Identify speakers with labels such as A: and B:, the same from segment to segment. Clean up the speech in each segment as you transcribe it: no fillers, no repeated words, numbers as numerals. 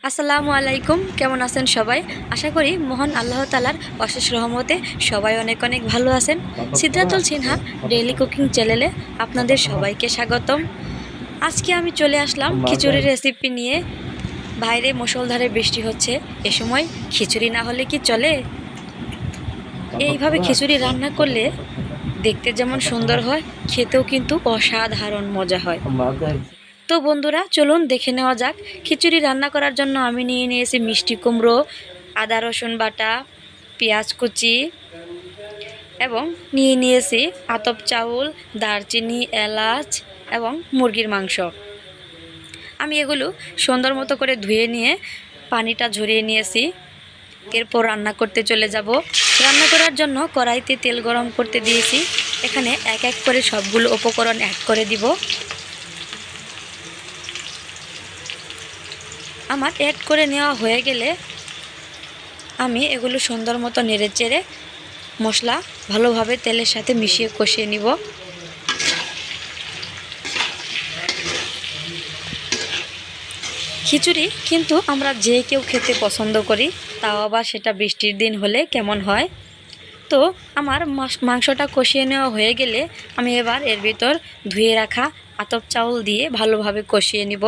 A: আসসালামু আলাইকুম, কেমন আছেন সবাই? আশা করি মহান আল্লাহ তাআলার অশেষ রহমতে সবাই অনেক অনেক ভালো আছেন। সিদ্রাতুল সিনহা ডেইলি কুকিং চ্যানেলে আপনাদের সবাইকে স্বাগতম। আজকে আমি চলে আসলাম খিচুড়ির রেসিপি নিয়ে। বাইরে মুষলধারে বৃষ্টি হচ্ছে, এ সময় খিচুড়ি না হলে কি চলে? এইভাবে খিচুড়ি রান্না করলে দেখতে যেমন সুন্দর হয়, খেতেও কিন্তু অসাধারণ মজা হয়। তো বন্ধুরা, চলুন দেখে নেওয়া যাক। খিচুড়ি রান্না করার জন্য আমি নিয়ে নিয়েছি মিষ্টি কুমড়ো, আদা রসুন বাটা, পেঁয়াজ কুচি এবং নিয়ে নিয়েছি আতপ চাউল, দারচিনি, এলাচ এবং মুরগির মাংস। আমি এগুলো সুন্দর মতো করে ধুয়ে নিয়ে পানিটা ঝরিয়ে নিয়েছি। এরপর রান্না করতে চলে যাব। রান্না করার জন্য কড়াইতে তেল গরম করতে দিয়েছি। এখানে এক এক করে সবগুলো উপকরণ অ্যাড করে দিব। আমার অ্যাড করে নেওয়া হয়ে গেলে আমি এগুলো সুন্দর মতো নেড়ে চেড়ে মশলা ভালোভাবে তেলের সাথে মিশিয়ে কষিয়ে নিব। খিচুড়ি কিন্তু আমরা যে কেউ খেতে পছন্দ করি, তাও আবার সেটা বৃষ্টির দিন হলে কেমন হয়। তো আমার মাংসটা কষিয়ে নেওয়া হয়ে গেলে আমি এবার এর ভিতর ধুয়ে রাখা আতপ চাউল দিয়ে ভালোভাবে কষিয়ে নিব।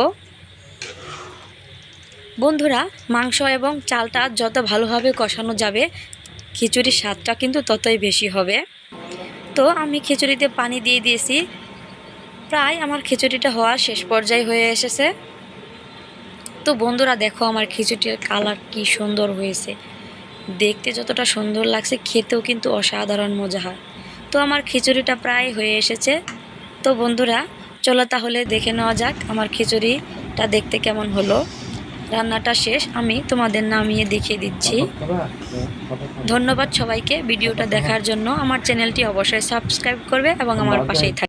A: বন্ধুরা, মাংস এবং চালটা যত ভালোভাবে কষানো যাবে, খিচুড়ির স্বাদটা কিন্তু ততই বেশি হবে। তো আমি খিচুড়িতে পানি দিয়ে দিয়েছি। প্রায় আমার খিচুড়িটা হওয়ার শেষ পর্যায়ে হয়ে এসেছে। তো বন্ধুরা দেখো, আমার খিচুড়ির কালার কি সুন্দর হয়েছে। দেখতে যতটা সুন্দর লাগছে, খেতেও কিন্তু অসাধারণ মজা হয়। তো আমার খিচুড়িটা প্রায় হয়ে এসেছে। তো বন্ধুরা, চলো তাহলে দেখে নেওয়া যাক আমার খিচুড়িটা দেখতে কেমন হলো। রান্নাটা শেষ, আমি তোমাদের নামিয়ে দেখিয়ে দিচ্ছি। ধন্যবাদ সবাইকে ভিডিওটা দেখার জন্য। আমার চ্যানেলটি অবশ্যই সাবস্ক্রাইব করবে এবং আমার পাশেই থাকবে।